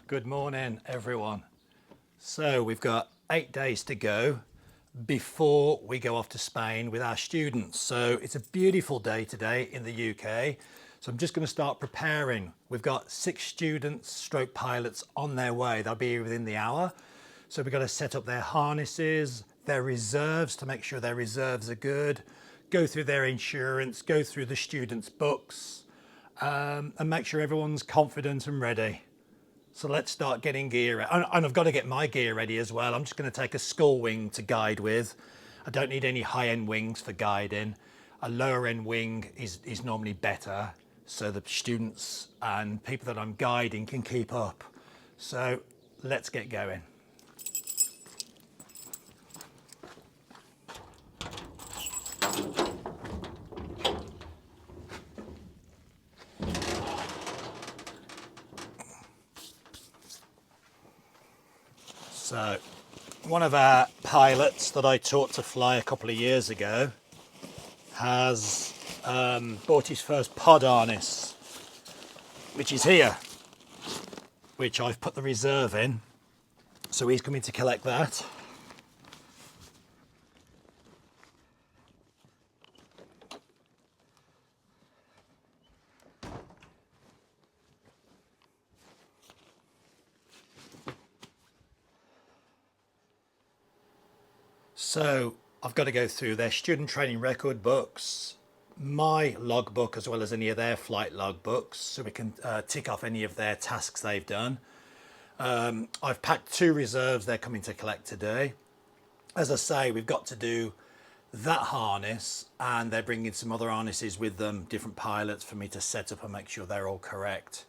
Good morning, everyone. So we've got 8 days to go before we go off to Spain with our students. So it's a beautiful day today in the UK. So I'm just going to start preparing. We've got 6 students, stroke pilots on their way. They'll be here within the hour. So we've got to set up their harnesses, their reserves to make sure their reserves are good, go through their insurance, go through the students' books, and make sure everyone's confident and ready. So let's start getting gear. And I've got to get my gear ready as well. I'm just going to take a skull wing to guide with. I don't need any high-end wings for guiding. A lower-end wing is normally better, so the students and people that I'm guiding can keep up. So let's get going. So one of our pilots that I taught to fly a couple of years ago has bought his first pod harness, which is here, which I've put the reserve in. So he's coming to collect that. So I've got to go through their student training record books, my logbook, as well as any of their flight logbooks, so we can tick off any of their tasks they've done. I've packed 2 reserves they're coming to collect today. As I say, we've got to do that harness, and they're bringing some other harnesses with them, different pilots, for me to set up and make sure they're all correct.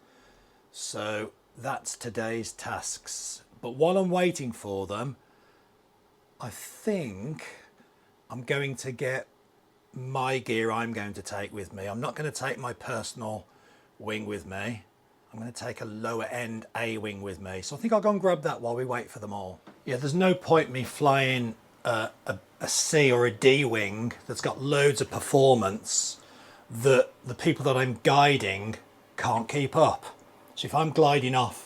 So that's today's tasks. But while I'm waiting for them, I think I'm going to get my gear I'm going to take with me. I'm not going to take my personal wing with me. I'm going to take a lower end A wing with me. So I think I'll go and grab that while we wait for them all. Yeah, there's no point me flying a C or a D wing that's got loads of performance that the people that I'm guiding can't keep up. So if I'm gliding off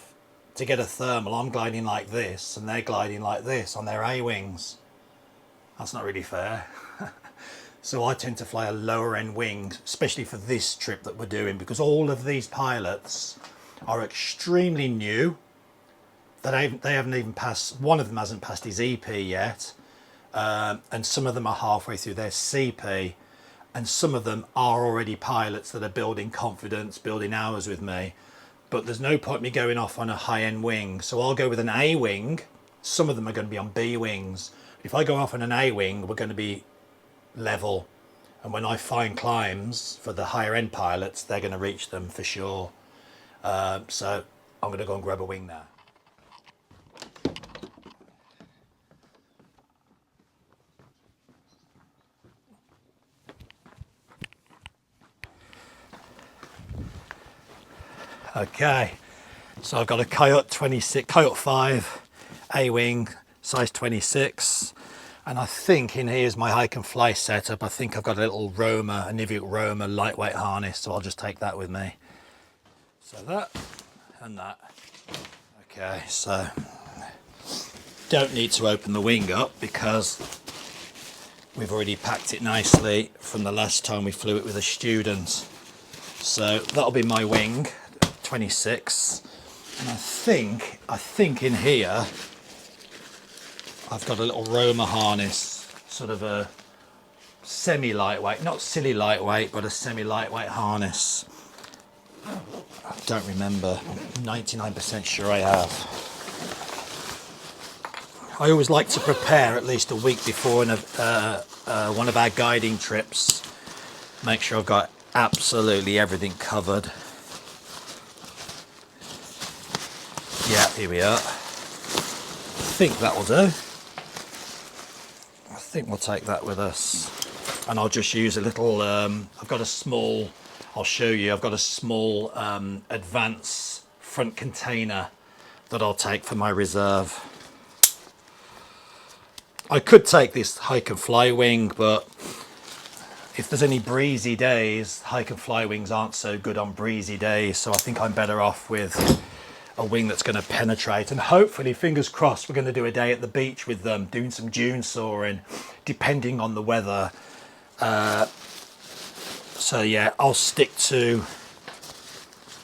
to get a thermal, I'm gliding like this and they're gliding like this on their A wings. That's not really fair. So I tend to fly a lower end wing, especially for this trip that we're doing, because all of these pilots are extremely new. They haven't even passed, one of them hasn't passed his EP yet, and some of them are halfway through their CP, and some of them are already pilots that are building confidence, building hours with me. But there's no point me going off on a high-end wing, so I'll go with an A wing. Some of them are going to be on B wings. If I go off on an A wing, we're going to be level, and when I find climbs for the higher end pilots, they're going to reach them for sure. So I'm going to go and grab a wing now. Okay, so I've got a Coyote 26, Coyote 5 A-wing, size 26, and I think in here is my hike and fly setup. I think I've got a little Roma, a Nivik Roma lightweight harness, so I'll just take that with me. So that and that. Okay, so don't need to open the wing up because we've already packed it nicely from the last time we flew it with the students. So that'll be my wing. 26, and I think in here I've got a little Roma harness, sort of a semi-lightweight, not silly lightweight, but a semi-lightweight harness. I don't remember, 99% sure I have. I always like to prepare at least a week before one of our guiding trips, make sure I've got absolutely everything covered. Yeah, here we are. I think that will do. I think we'll take that with us. And I'll just use a little, I've got a small, I'll show you, I've got a small advance front container that I'll take for my reserve. I could take this hike and fly wing, but if there's any breezy days, hike and fly wings aren't so good on breezy days, so I think I'm better off with a wing that's going to penetrate. And hopefully, fingers crossed, we're going to do a day at the beach with them, doing some dune soaring, depending on the weather. So yeah, I'll stick to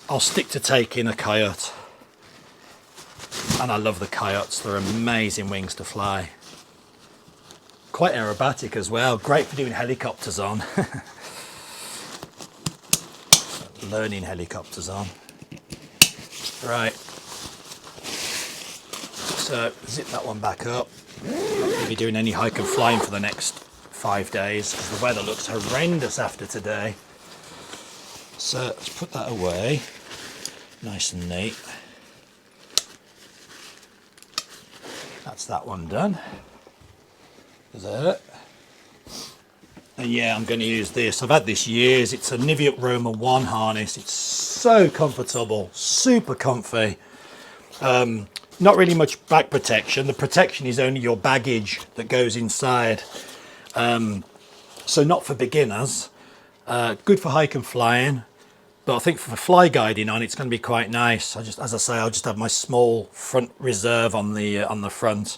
taking a coyote. And I love the coyotes, they're amazing wings to fly. Quite aerobatic as well, great for doing helicopters on. Learning helicopters on. Right, so zip that one back up. Not going to be doing any hike and flying for the next 5 days because the weather looks horrendous after today. So let's put that away, nice and neat. That's that one done. There. And yeah, I'm going to use this. I've had this years. It's a Niviuk Roma 1 harness. It's so comfortable, super comfy. Not really much back protection. The protection is only your baggage that goes inside. So not for beginners. Good for hike and flying. But I think for fly guiding on, it's going to be quite nice. As I say, I'll just have my small front reserve on the front.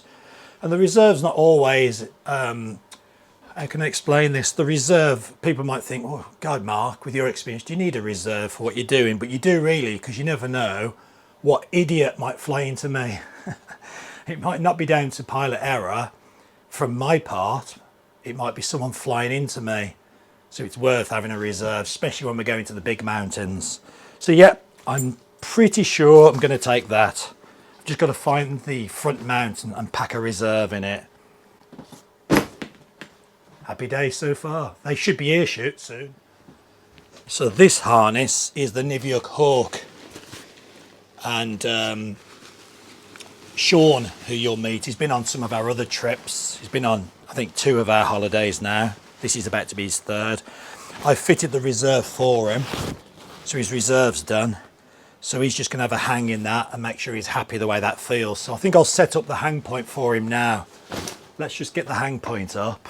And the reserve's not always, how can I explain this? The reserve, people might think, oh God, Mark, with your experience, do you need a reserve for what you're doing? But you do really, because you never know what idiot might fly into me. It might not be down to pilot error from my part. It might be someone flying into me. So it's worth having a reserve, especially when we're going to the big mountains. So yeah, I'm pretty sure I'm going to take that. I've just got to find the front mount and pack a reserve in it. Happy day so far. They should be air shoots soon. So this harness is the Niviuk Hawk. And Sean, who you'll meet, he's been on some of our other trips. He's been on, I think, 2 of our holidays now. This is about to be his 3rd. I fitted the reserve for him, so his reserve's done. So he's just going to have a hang in that and make sure he's happy the way that feels. So I think I'll set up the hang point for him now. Let's just get the hang point up.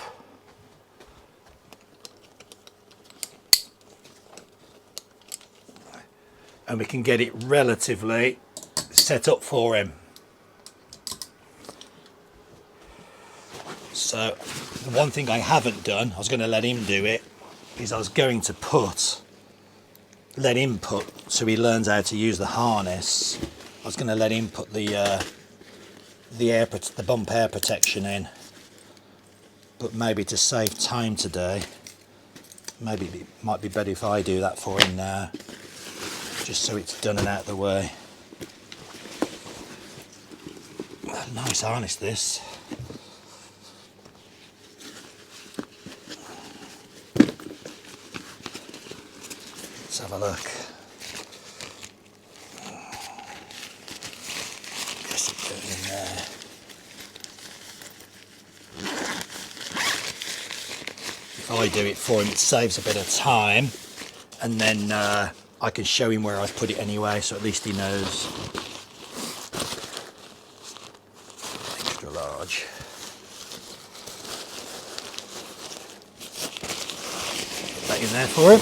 And we can get it relatively set up for him. So the one thing I haven't done, I was going to let him do it, is I was going to let him put, so he learns how to use the harness. I was going to let him put the bump air protection in, but maybe to save time today, maybe it might be better if I do that for him now, just so it's done and out of the way. Nice harness this. Let's have a look. Yes, it's going in there. If I do it for him, it saves a bit of time, and then I can show him where I've put it anyway, so at least he knows. Extra large. Put that in there for him.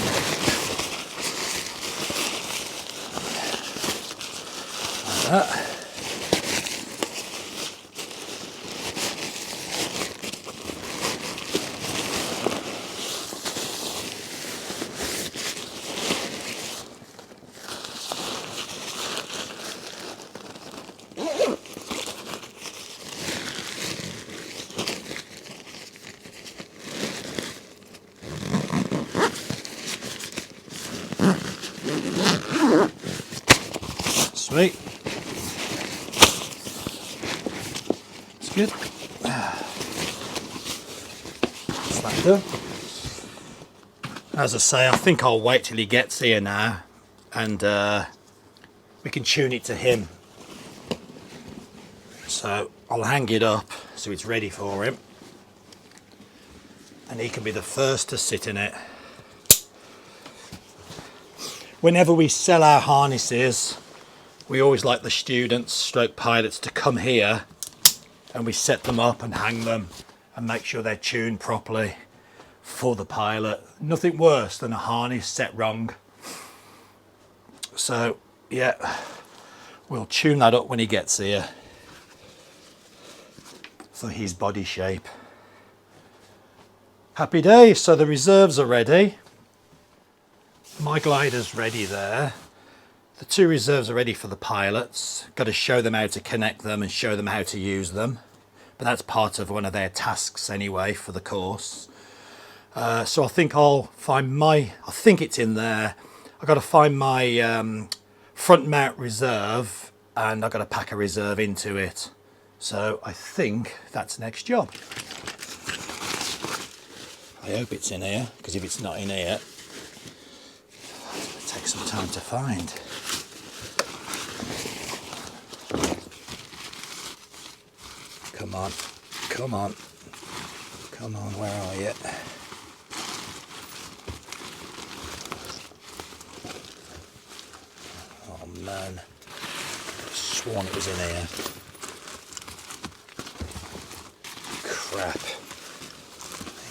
That. Sweet. Good. That's that done. As I say, I think I'll wait till he gets here now, and we can tune it to him. So I'll hang it up so it's ready for him, and he can be the first to sit in it. Whenever we sell our harnesses, we always like the students stroke pilots to come here, and we set them up and hang them and make sure they're tuned properly for the pilot. Nothing worse than a harness set wrong. So yeah, We'll tune that up when he gets here for his body shape. Happy days. So the reserves are ready. My glider's ready there. The two reserves are ready for the pilots. Got to show them how to connect them and show them how to use them. But that's part of one of their tasks anyway for the course. So I think I'll find I think it's in there. I've got to find my front mount reserve, and I've got to pack a reserve into it. So I think that's next job. I hope it's in here, because if it's not in here, it's going to take some time to find. Come on, come on, come on, where are you? Oh man, I sworn it was in here. Crap,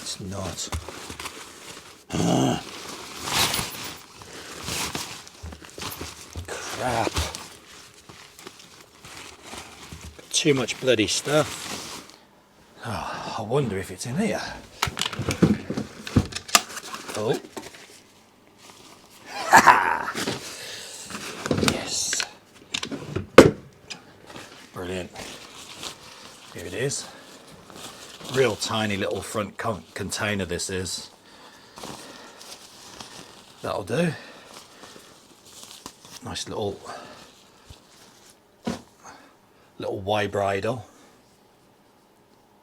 it's not. Crap. Too much bloody stuff. Oh, I wonder if it's in here. Oh. Ha! Yes. Brilliant. Here it is. Real tiny little front container this is. That'll do. Nice little Y bridle.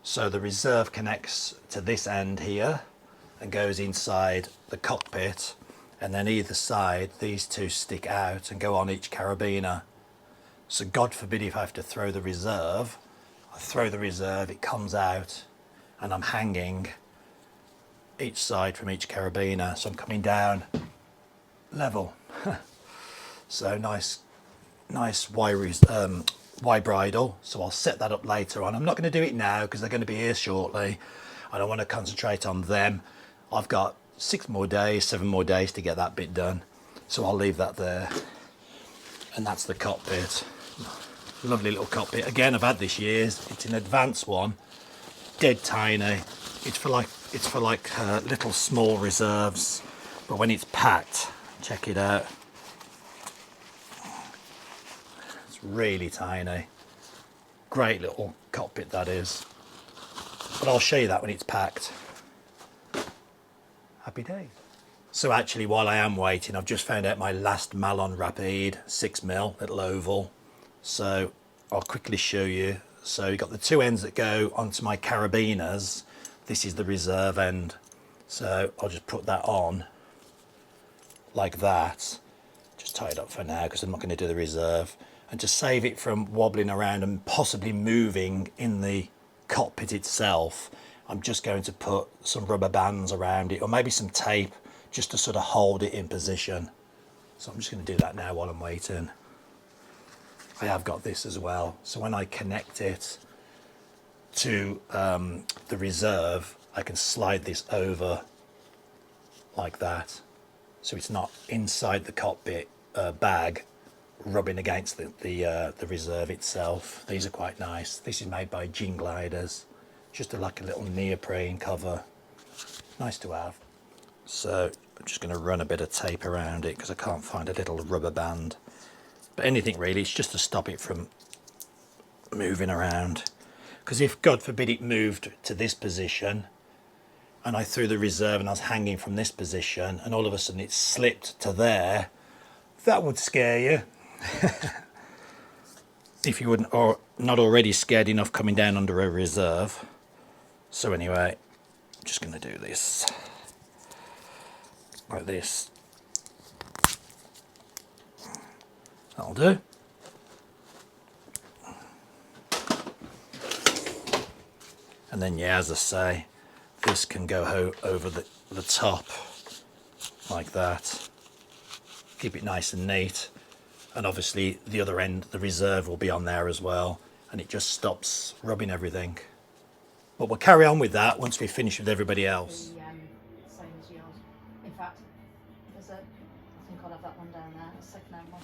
So the reserve connects to this end here and goes inside the cockpit, and then either side these two stick out and go on each carabiner. So God forbid if I have to throw the reserve, I throw the reserve, it comes out, and I'm hanging each side from each carabiner, so I'm coming down level. So nice Y bridle. So I'll set that up later on. I'm not going to do it now because they're going to be here shortly. I don't want to concentrate on them. I've got 7 more days to get that bit done. So I'll leave that there. And that's the cockpit. Lovely little cockpit. Again, I've had this years. It's an advanced one. Dead tiny. It's for like little small reserves. But when it's packed, check it out. Really tiny. Great little cockpit that is. But I'll show you that when it's packed. Happy days. So actually, while I am waiting, I've just found out my last Malon Rapide 6mm little oval. So I'll quickly show you. So you've got the two ends that go onto my carabiners. This is the reserve end. So I'll just put that on like that. Just tie it up for now because I'm not going to do the reserve. And to save it from wobbling around and possibly moving in the cockpit itself, I'm just going to put some rubber bands around it, or maybe some tape, just to sort of hold it in position. So I'm just going to do that now while I'm waiting. I have got this as well, so when I connect it to the reserve, I can slide this over like that, so it's not inside the cockpit bag rubbing against the reserve itself. These are quite nice. This is made by Gin Gliders, just like a little neoprene cover. Nice to have. So I'm just going to run a bit of tape around it because I can't find a little rubber band. But anything really, it's just to stop it from moving around. Because if, God forbid, it moved to this position and I threw the reserve and I was hanging from this position and all of a sudden it slipped to there, that would scare you. If you wouldn't, or not already scared enough coming down under a reserve. So anyway, I'm just going to do this like this. That'll do. And then, yeah, as I say, this can go over the top like that. Keep it nice and neat. And obviously the other end, the reserve, will be on there as well, and it just stops rubbing everything. But we'll carry on with that once we finish with everybody else. Same as yours. In fact, there's I think I'll have that one down there, a second-hand one.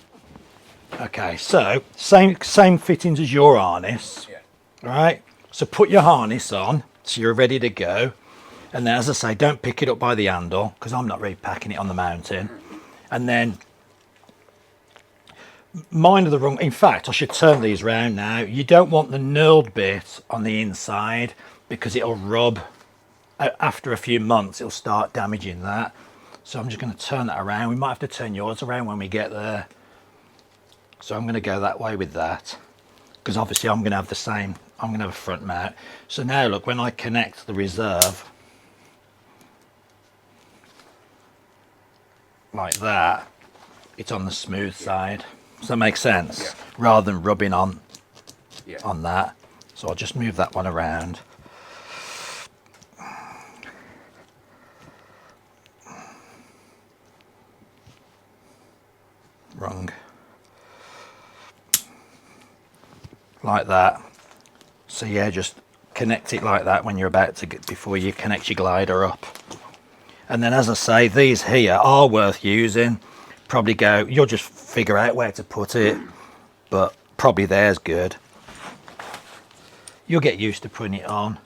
Okay, so same fittings as your harness. Yeah. All right, so put your harness on so you're ready to go. And then, as I say, don't pick it up by the handle because I'm not really packing it on the mountain. And then mine are the wrong, in fact, I should turn these round now. You don't want the knurled bit on the inside because it'll rub. After a few months, it'll start damaging that. So I'm just going to turn that around. We might have to turn yours around when we get there. So I'm going to go that way with that because obviously I'm going to have the same, I'm going to have a front mount. So now look, when I connect the reserve like that, it's on the smooth side. Does that make sense? Yeah. Rather than rubbing on Yeah. on that. So I'll just move that one around. Wrong. Like that. So yeah, just connect it like that when you're about to get, before you connect your glider up. And then, as I say, these here are worth using. Probably go, you'll just figure out where to put it, but probably there's good. You'll get used to putting it on.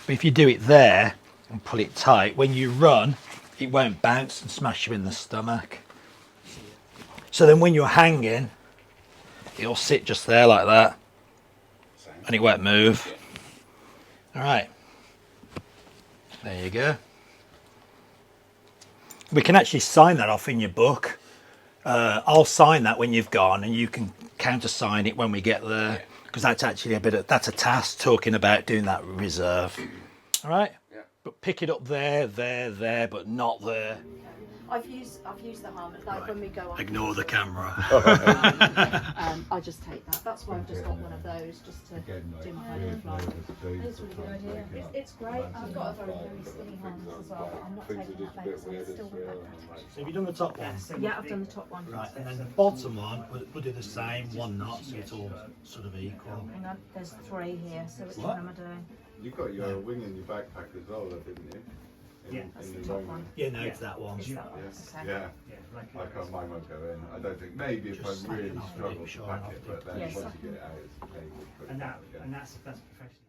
But if you do it there and pull it tight, when you run, it won't bounce and smash you in the stomach. So then when you're hanging, it'll sit just there like that and it won't move. All right, there you go. We can actually sign that off in your book. I'll sign that when you've gone, and you can countersign it when we get there, because that's actually that's a task, talking about doing that reserve. All right, Yeah. but pick it up there, but not there. I've used the harness, like when we go on. Ignore the camera. I just take that. That's why I've just got one of those, just to do my head fly. It's a really good idea. It's great. I've got a very skinny harness as well, but I'm not taking that big, so it's still with that protection. So have you done the top one? Yeah, I've done the top one. Right, and then the bottom one, we'll do the same, one knot, so it's all sort of equal. Hang on, there's 3 here, so which What? one am I doing? You've got your wing in your backpack as well, though, didn't you? That's In the the top Roman. one. Yeah, no, it's that one. It's that one. Yes. Okay. Yeah. I can't, mine won't go in. I don't think. Maybe if Just I snap it really off, struggle make to sure pack I'll it, but then Yes. once you get it out, it's able to put it back again. that's professional.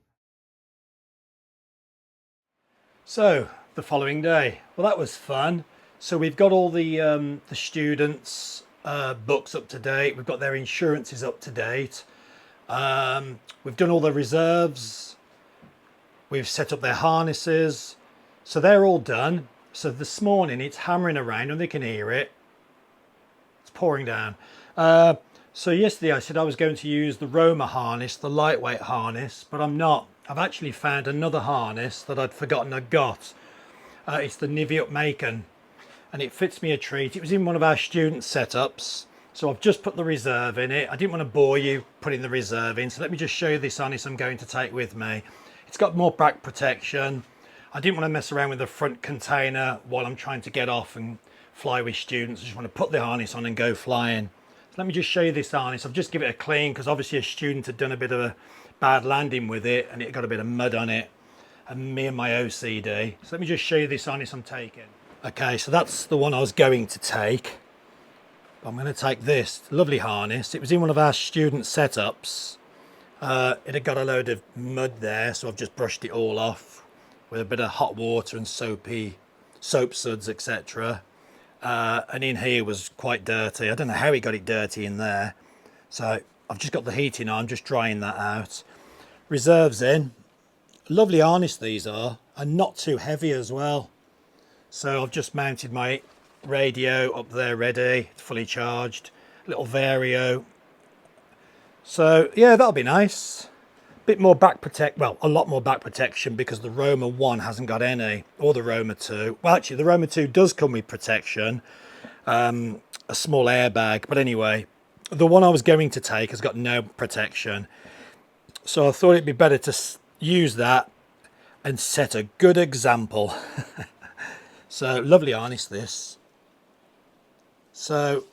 So the following day, well, that was fun. So we've got all the students' books up to date. We've got their insurances up to date. We've done all the reserves. We've set up their harnesses. So they're all done. So this morning it's hammering around and they can hear it. It's pouring down. So yesterday I said I was going to use the Roma harness, the lightweight harness, but I'm not. I've actually found another harness that I'd forgotten I'd got. It's the Niviuk Macon, and it fits me a treat. It was in one of our student setups, so I've just put the reserve in it. I didn't want to bore you putting the reserve in, so let me just show you this harness I'm going to take with me. It's got more back protection. I didn't want to mess around with the front container while I'm trying to get off and fly with students. I just want to put the harness on and go flying. So let me just show you this harness. I've just given it a clean because obviously a student had done a bit of a bad landing with it and it got a bit of mud on it, and me and my OCD. So let me just show you this harness I'm taking. Okay, so that's the one I was going to take. I'm going to take this lovely harness. It was in one of our student setups. It had got a load of mud there, so I've just brushed it all off with a bit of hot water and soap suds, etc. And in here was quite dirty. I don't know how he got it dirty in there. So I've just got the heating on, just drying that out. Reserves in. Lovely harness these are, and not too heavy as well. So I've just mounted my radio up there ready, fully charged. Little vario. So yeah, that'll be nice. Bit more back well, a lot more back protection because the Roma 1 hasn't got any, or the Roma 2. Well, actually, the Roma 2 does come with protection, a small airbag. But anyway, the one I was going to take has got no protection. So I thought it'd be better to use that and set a good example. So lovely harness this. So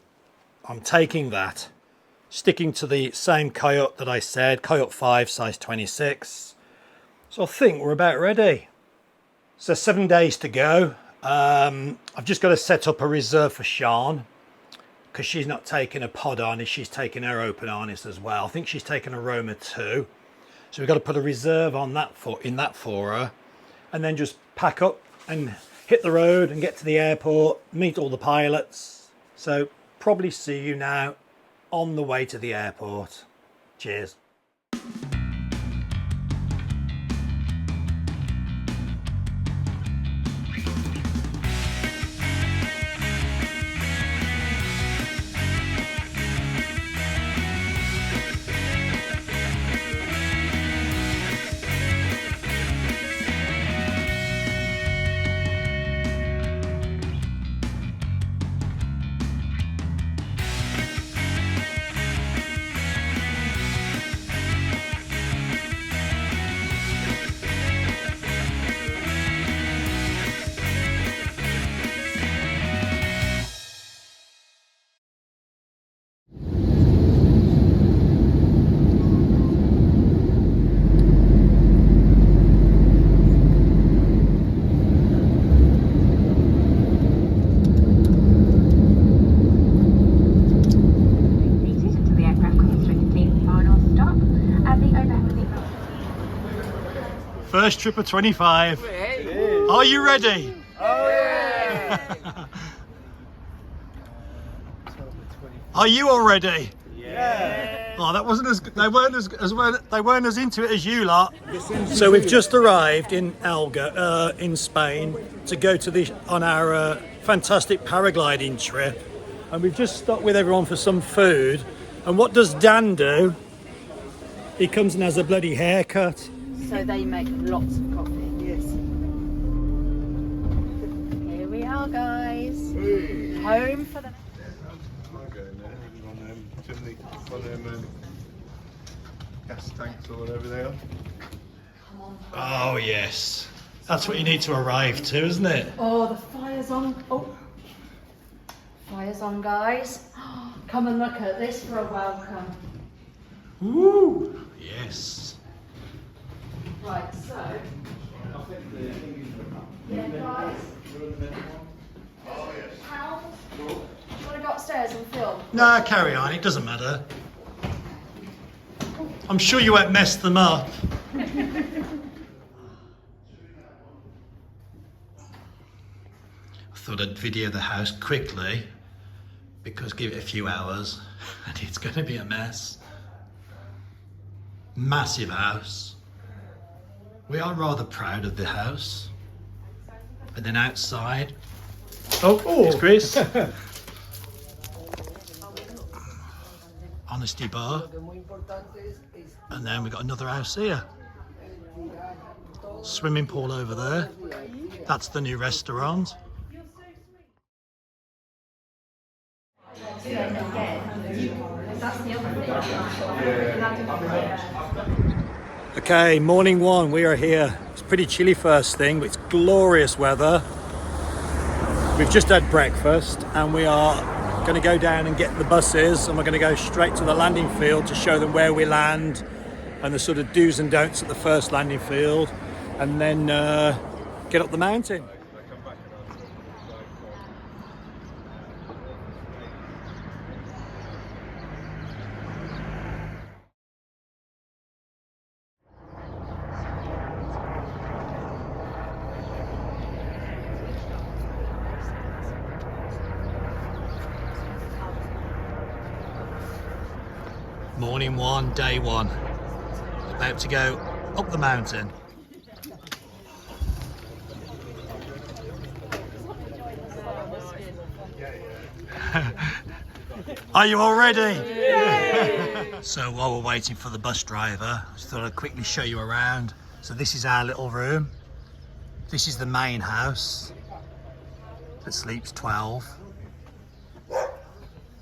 I'm taking that. Sticking to the same coyote that I said, coyote 5, size 26. So I think we're about ready. So 7 days to go. I've just got to set up a reserve for Sean. because she's not taking a pod harness, she's taking her open harness as well. I think she's taken a Roma too. So we've got to put a reserve on that for her, and then just pack up and hit the road and get to the airport, meet all the pilots. So probably see you now on the way to the airport. Cheers. First trip of 25. Are you ready? Oh yeah! Are you all ready? Yeah! Oh, that wasn't they weren't as into it as you lot. So we've just arrived in Elga, in Spain, to go to on our fantastic paragliding trip, and we've just stopped with everyone for some food. And what does Dan do? He comes and has a bloody haircut. So they make lots of coffee. Yes. Here we are, guys. Home for the... Gas tanks or whatever they are. Oh yes, that's what you need to arrive to, isn't it? Oh, the fire's on. Oh, fire's on, guys. Come and look at this for a welcome. Woo! Yes. Right, so... Yeah, guys. How? Do you want to go upstairs and film? No, carry on. It doesn't matter. I'm sure you won't mess them up. I thought I'd video the house quickly because give it a few hours and it's going to be a mess. Massive house. We are rather proud of the house. And then outside, it's Chris. Honesty bar. And then we've got another house here. Swimming pool over there. That's the new restaurant. Okay, morning one, we are here. It's pretty chilly first thing, but it's glorious weather. We've just had breakfast and we are going to go down and get the buses, and we're going to go straight to the landing field to show them where we land and the sort of do's and don'ts at the first landing field, and then get up the mountain. Morning one, day one. About to go up the mountain. Are you all ready? Yay! So while we're waiting for the bus driver, I just thought I'd quickly show you around. So this is our little room. This is the main house that sleeps 12.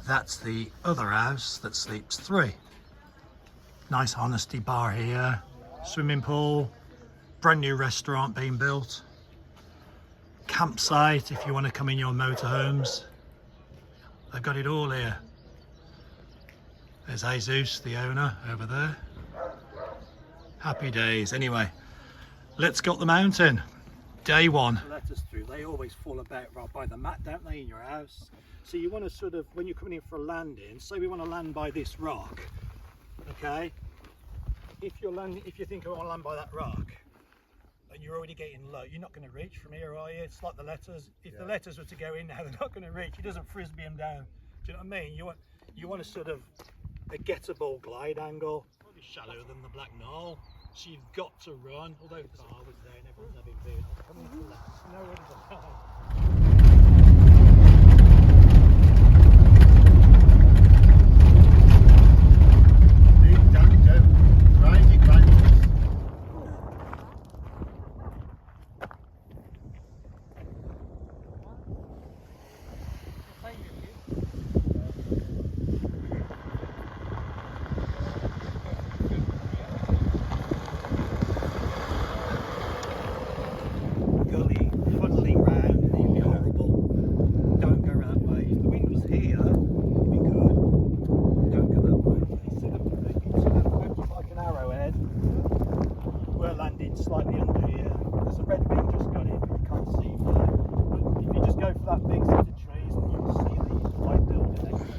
That's the other house that sleeps 3. Nice honesty bar here, swimming pool, brand new restaurant being built, campsite if you want to come in your motorhomes. They've got it all here. There's Jesus, the owner, over there. Happy days. Anyway, let's go up the mountain. Day one. The letters through. They always fall about right by the mat, don't they, in your house? So you want to sort of, when you're coming in for a landing, say we want to land by this rock, okay? If you think I want to land by that rock, and you're already getting low, you're not going to reach from here, are you? It's like the letters. If the letters were to go in now, they're not going to reach. It doesn't frisbee them down. Do you know what I mean? You want a sort of a gettable glide angle, probably shallower than the Black Knoll. So you've got to run. Although the car was there and everyone's having beer, coming to that. Nowhere to slightly under here. There's a red wing just got in, but you can't see from there. But if you just go for that big set of trees, then you'll see the white building next to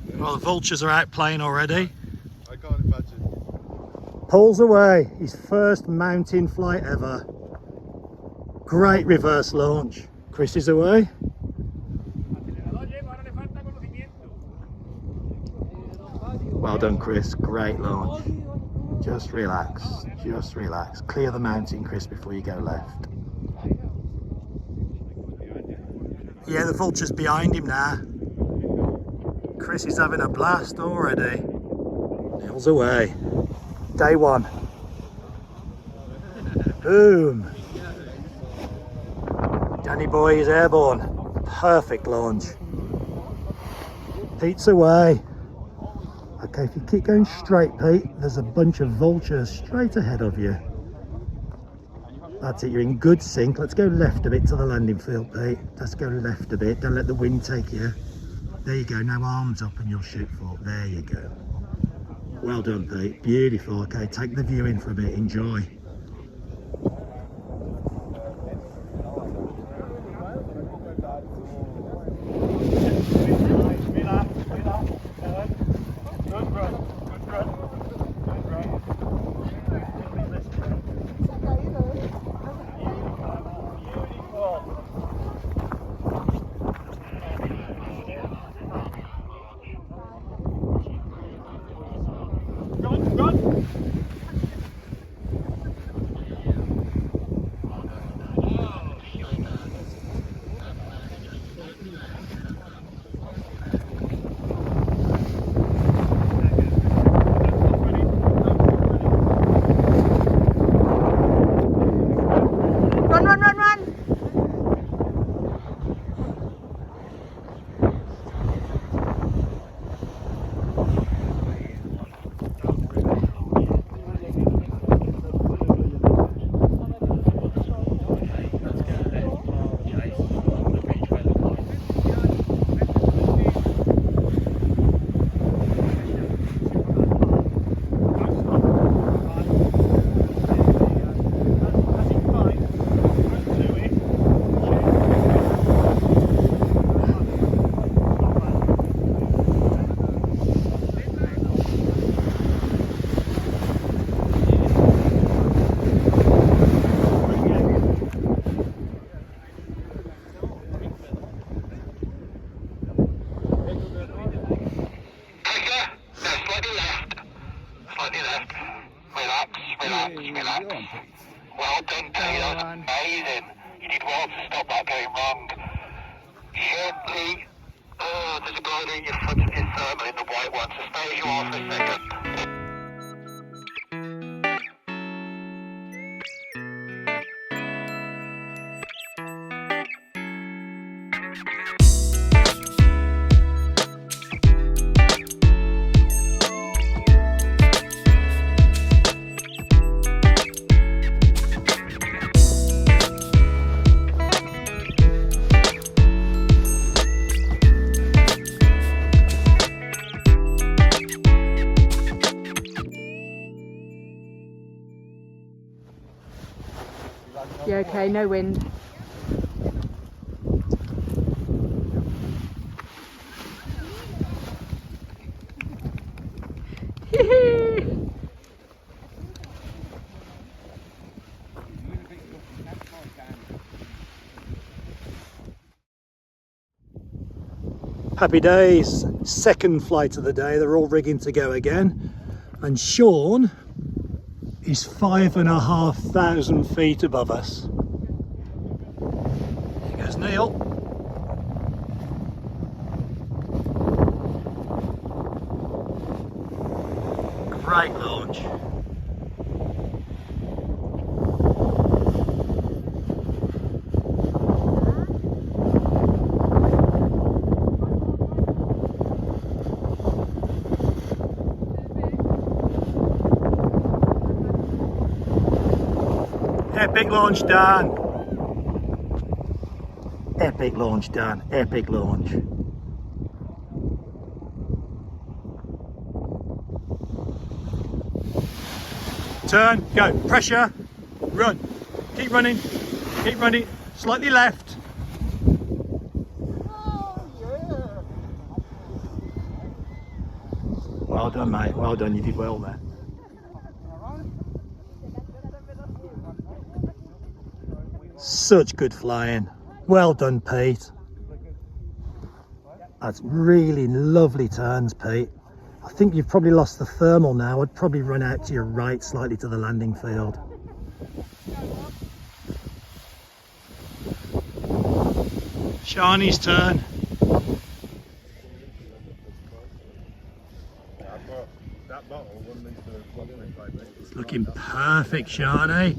it. Well, the vultures are out playing already. I can't imagine. Pulls away, his first mountain flight ever. Great reverse launch. Chris is away. Well done, Chris. Great launch. Just relax. Just relax. Clear the mountain, Chris, before you go left. Yeah, the vulture's behind him now. Chris is having a blast already. Nils away. Day one. Boom. Danny boy is airborne. Perfect launch. Pete's away. Okay, if you keep going straight, Pete, there's a bunch of vultures straight ahead of you. That's it, you're in good sync. Let's go left a bit to the landing field, Pete. Let's go left a bit. Don't let the wind take you. There you go. Now arms up and you'll shoot for. There you go. Well done, Pete. Beautiful. Okay, take the view in for a bit. Enjoy. Well done, Peter. Amazing. You did well to stop that going wrong. Gently. Oh, there's a glider in your foot of your thermal in the white one, so stay as you are for a second. Okay, no wind. Happy days, second flight of the day. They're all rigging to go again. And Sean is 5,500 feet above us. There goes Neil. Great launch. Epic launch, Dan. Epic launch, Dan. Epic launch. Turn, go, pressure, run. Keep running, slightly left. Well done, mate, well done, you did well there. Such good flying. Well done, Pete. That's really lovely turns, Pete. I think you've probably lost the thermal now. I'd probably run out to your right slightly to the landing field. Shani's turn. It's looking perfect, Shani.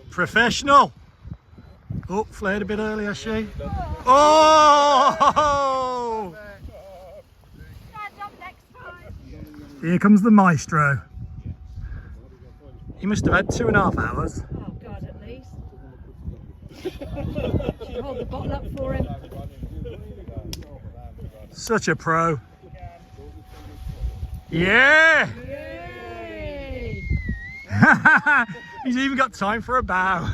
Professional. Oh, flared a bit early, has she? Oh! Here comes the maestro. He must have had 2.5 hours. Oh God, at least. Should hold the bottle up for him. Such a pro. Yeah! Yay! He's even got time for a bow.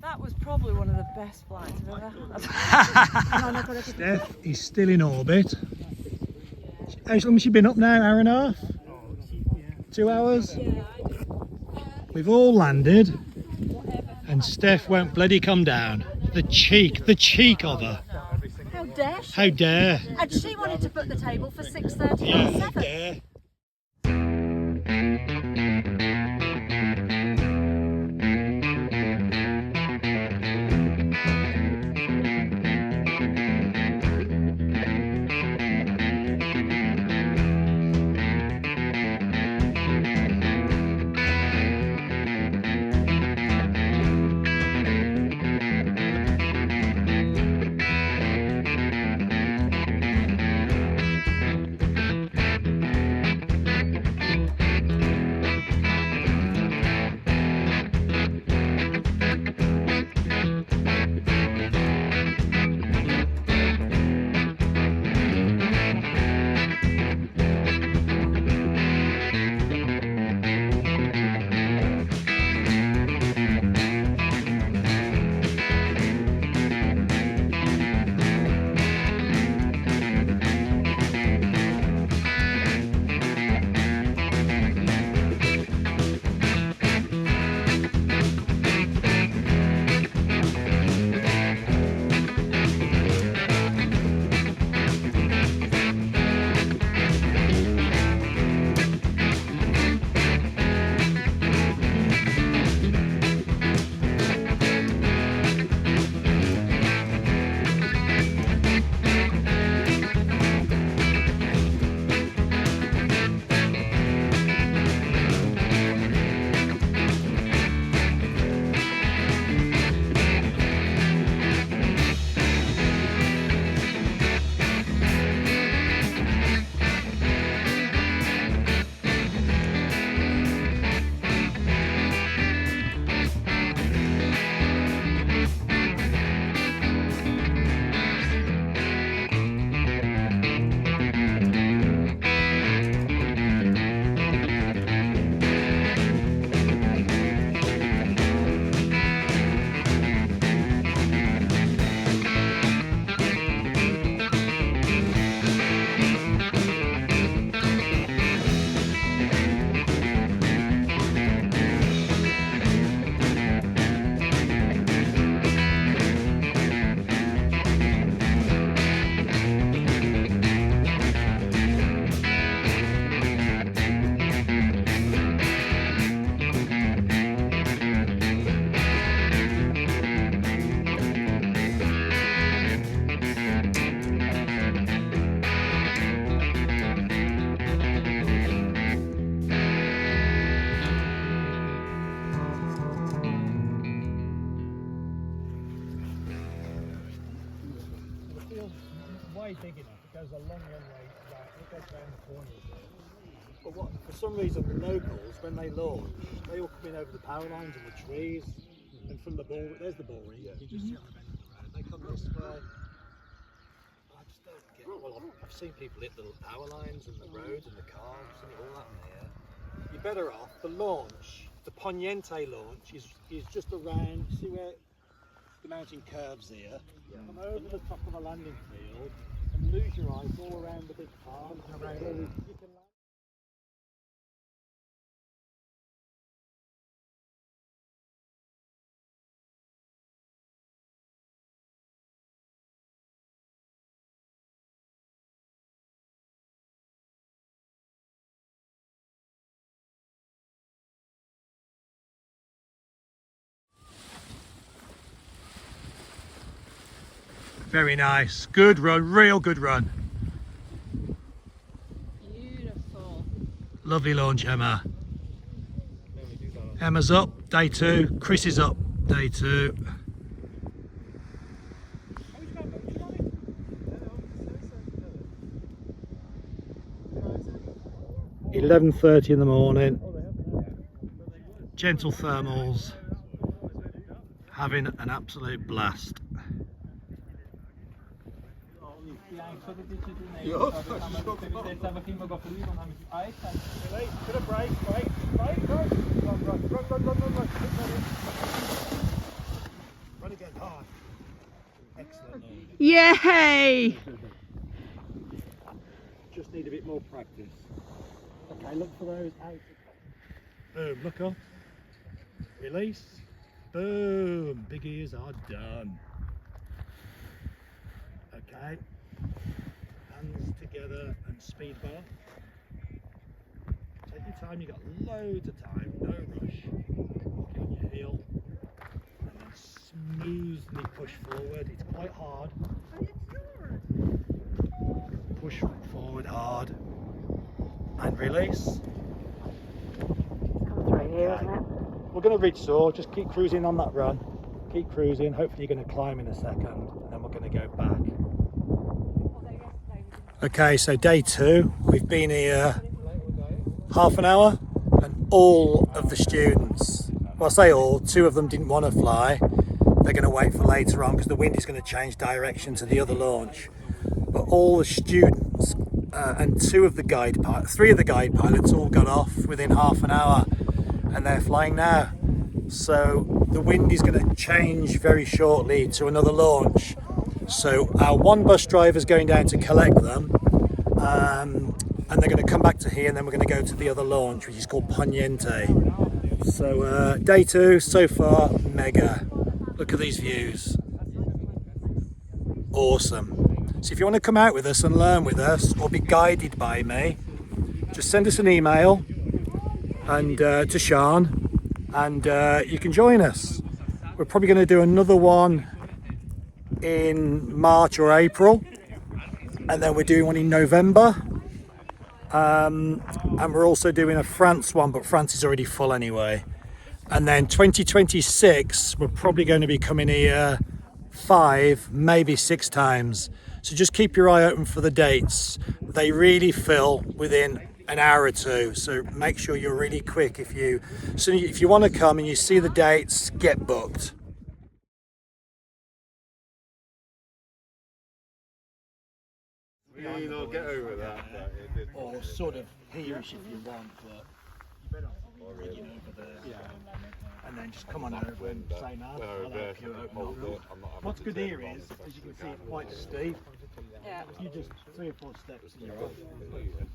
That was probably one of the best flights I've ever had. Steph is still in orbit. How long has she been up now? Hour and a half? 2 hours? We've all landed and Steph won't bloody come down. The cheek of her. How dare she? How dare. And she wanted to book the table for 6:30 Yeah, on how 7. dare. field's way big enough. It goes a long way right. It goes around the corner. But what, for some reason, the locals, when they launch, they all come in over the power lines and the trees, and from the ball, there's the ball ring. You just see on the bend of the road. They come this way. I just don't get. Well, I've seen people hit the power lines and the roads and the cars and all that in here. You're better off. The launch, the Poniente launch, is just around. See where the mountain curves here? Come over the top of a landing field and lose your eyes all around the big farm. You can land. Very nice. Good run, real good run. Beautiful. Lovely launch, Emma. Emma's up, day 2. Chris is up, day 2. $11:30 in the morning. Gentle thermals. Having an absolute blast. Run again hard. Excellent. Yay! Just need a bit more practice. Okay, look for those out. Boom, look up. Release. Boom. Big ears are done. Okay. Hands together and speed bar. Take your time, you got loads of time, no rush. Look on your heel. And then smoothly push forward. It's quite hard. Push forward hard. And release. Come through here, isn't it? We're going to ridge saw, just keep cruising on that run. Keep cruising, hopefully you're going to climb in a second, and then we're going to go back. Okay, so day 2, we've been here half an hour, and all of the students, well I say all, 2 of them didn't want to fly. They're going to wait for later on because the wind is going to change direction to the other launch. But all the students and 3 of the guide pilots all got off within half an hour, and they're flying now. So the wind is going to change very shortly to another launch. So our 1 bus driver is going down to collect them, and they're going to come back to here, and then we're going to go to the other launch, which is called Poniente. So day 2 so far, mega. Look at these views. Awesome. So if you want to come out with us and learn with us or be guided by me, just send us an email and to Sean, and you can join us. We're probably going to do another one in March or April, and then we're doing one in November, and we're also doing a France one, but France is already full anyway. And then 2026 we're probably going to be coming here 5, maybe 6 times. So just keep your eye open for the dates. They really fill within an hour or 2, so make sure you're really quick. If you want to come and you see the dates, get booked. You know, get over that. Or sort of hereish if you want, but you better off rigging over there. Yeah. And then just come on over and say, no, I'll help you open up. What's good here is, as you can see, it's quite steep. Yeah. You just 3 or 4 steps and you're off.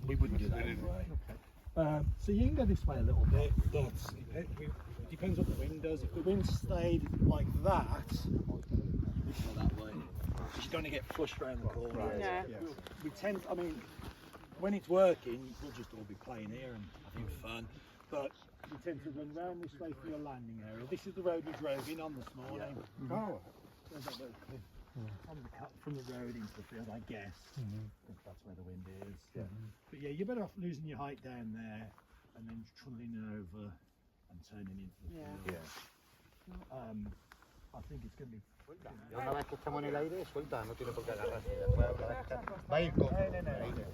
We wouldn't do that anyway. So you can go this way a little bit, but it depends what the wind does. If the wind stayed like that, we go that way. It's going to get flushed around the corner. Yeah. We tend, I mean, when it's working, we'll just all be playing here and having fun. But we tend to run round this way for your landing area. This is the road we drove in on this morning. Oh, there's that little cliff on the cut from the road into the field, I guess. I think that's where the wind is. But yeah, you're better off losing your height down there and then trundling over and turning into the field. I think it's going to be Y una vez que estamos en el aire, suelta, no tiene por qué agarrarse. Después, una vez que va a ir con el aire.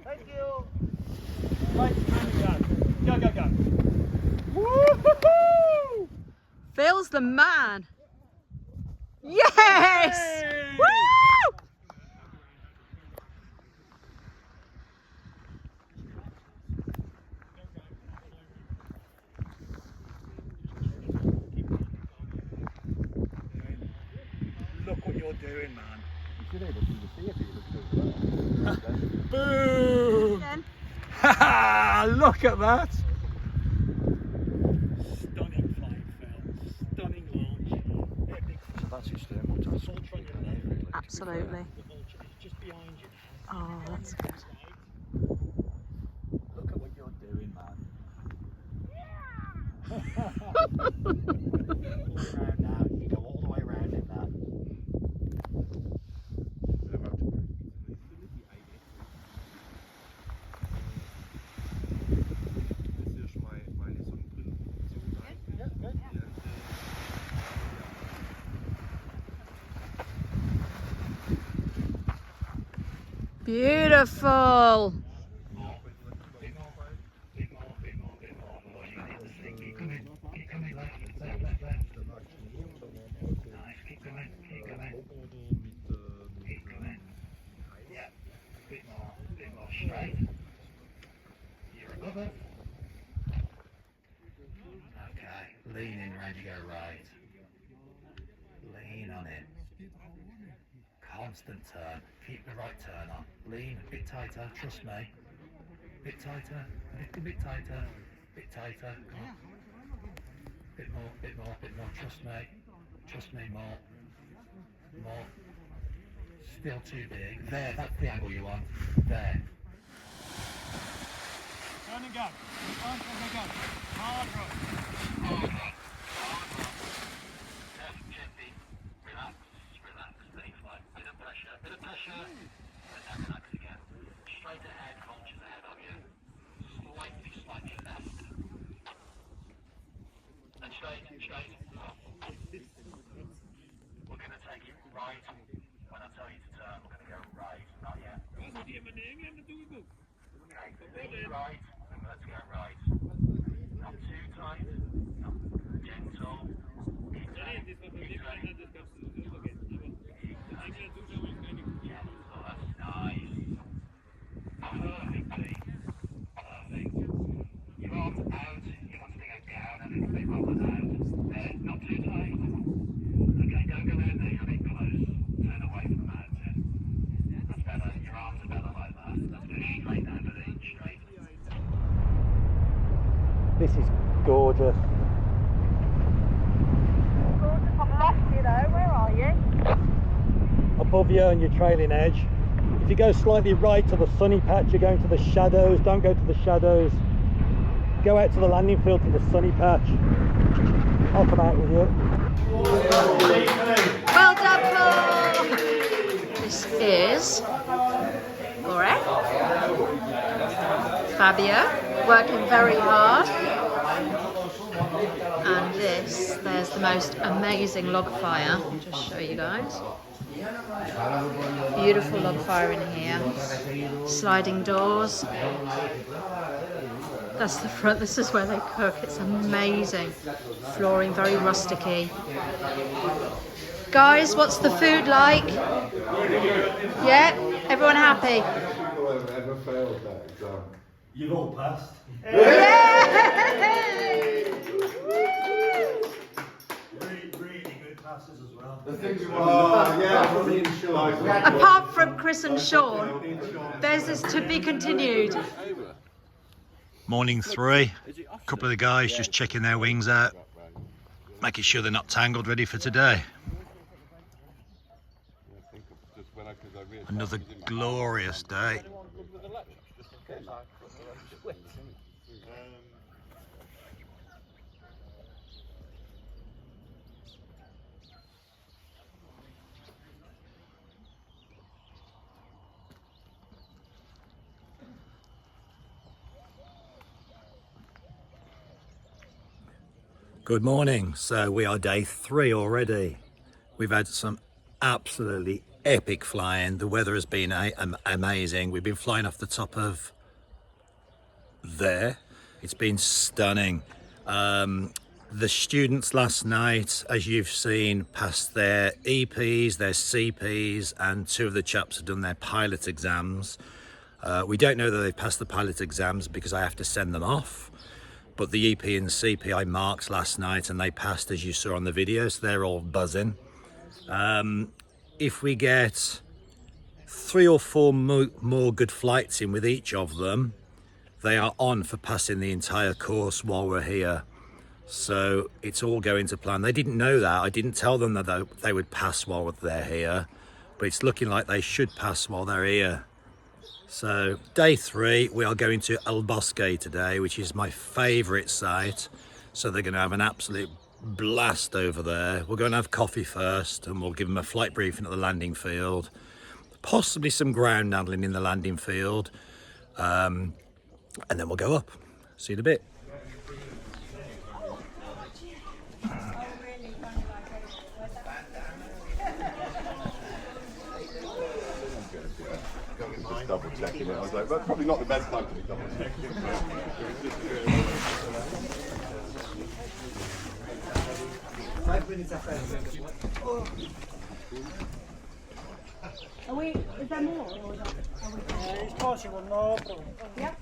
Thank you. Right, go, go, go. Woo-hoo-hoo! Phil's the man. Yes! Hey! Woo! Look what you're doing, man. You should be able to see if you look good. Boom! Ha! Look at that! Stunning flying, Phil. Stunning launch. Epic. So that's extreme. What's that? Vulture on your left. Absolutely. The vulture is just behind you now. Oh, that's good. Look at what you're doing, man. All around now. You go all the way around in that. Beautiful. Okay, lean in, ready to go right. Lean on it. Constant turn. Keep the right turn on. Lean a bit tighter, trust me. Bit tighter, a little bit tighter, bit tighter. Come on. Bit more, bit more, bit more. Trust me. Trust me, more. More. Still too big. There, that's the angle you want. There. Turn and go. Turn and go. Hard run. Gently. Relax, relax. Stay flat. Bit of pressure, and then relax again. Straight ahead, vultures ahead of you. Slightly left. And straight. We're going to take it right. When I tell you to turn, we're going to go right. Not yet. Okay, right. And let's go right. Not too tight. Not gentle. Keep turning. Gentle. That's nice. Perfectly. Perfect. Your arms out. You want to go down a little bit rather than out. There. Not too tight. Okay, don't go around there. You're a bit close. Turn away from the mountain. That's better. Your arms are better like that. Let's go straight down the lead. Straight. This is gorgeous. I'm lost, you know. Where are you? Above you on your trailing edge. If you go slightly right to the sunny patch, you're going to the shadows. Don't go to the shadows. Go out to the landing field to the sunny patch. I'll come out with you. Well done, Paul. This is Marc. Fabio, working very hard. And there's the most amazing log fire. I'll just show you guys. Beautiful log fire in here. Sliding doors. That's the front. This is where they cook. It's amazing. Flooring very rusticy. Guys, what's the food like? Yeah, everyone happy? Ever failed that exam? You've all passed. Yay! Really good passes as well. Apart from Chris and Sean, there's this to be continued. Morning 3. A couple of the guys just checking their wings out, making sure they're not tangled, ready for today. Another glorious day. Good morning. So we are day 3 already. We've had some absolutely epic flying. The weather has been amazing. We've been flying off the top of there. It's been stunning. The students last night, as you've seen, passed their EPs, their CPs, and 2 of the chaps have done their pilot exams. We don't know that they've passed the pilot exams because I have to send them off. But the EP and the CP I marked last night and they passed, as you saw on the video, so they're all buzzing. If we get 3 or 4 more good flights in with each of them, they are on for passing the entire course while we're here. So it's all going to plan. They didn't know that. I didn't tell them that they would pass while they're here, but it's looking like they should pass while they're here. So day 3, we are going to El Bosque today, which is my favourite site. So they're going to have an absolute blast over there. We're going to have coffee first and we'll give them a flight briefing at the landing field. Possibly some ground handling in the landing field. And then we'll go up. See you in a bit. Just double checking it. I was like, that's probably not the best time to be double checking. Is there more? Or is that, It's possible, no problem. yeah.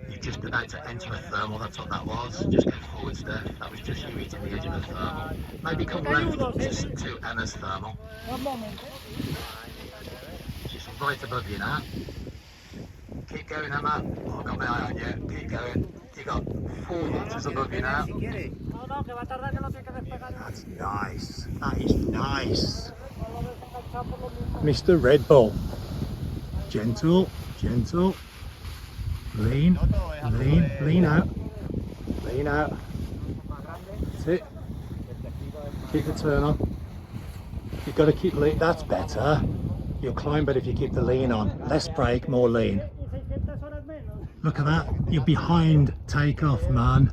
You're just about to enter a thermal, that's what that was. Just go forward, Steph. That was just you hitting the edge of a thermal. Maybe come left to Emma's thermal. She's right above you now. Keep going, Emma. Oh, I've got my eye on you. Keep going. You got 4 meters above you now. That's nice. That is nice. Mr. Red Bull. Gentle, gentle. Lean, lean, lean out. Lean out. That's it. Keep the turn on. You've got to keep lean. That's better. You'll climb better if you keep the lean on. Less brake, more lean. Look at that. You're behind takeoff, man.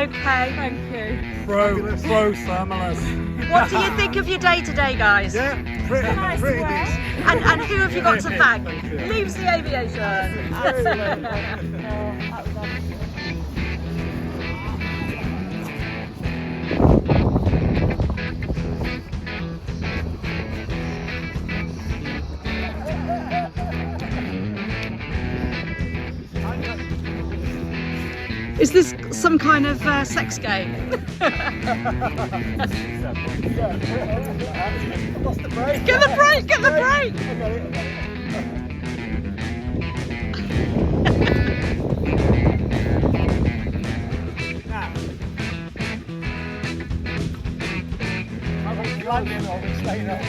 Okay. Thank you. Bro, thermalus. What do you think of your day today, guys? Yeah, pretty decent. And who have you got to thank? Leavesley Aviation. Is this some kind of sex game? What's the break? Get the break! Get the break! Landing or we staying up?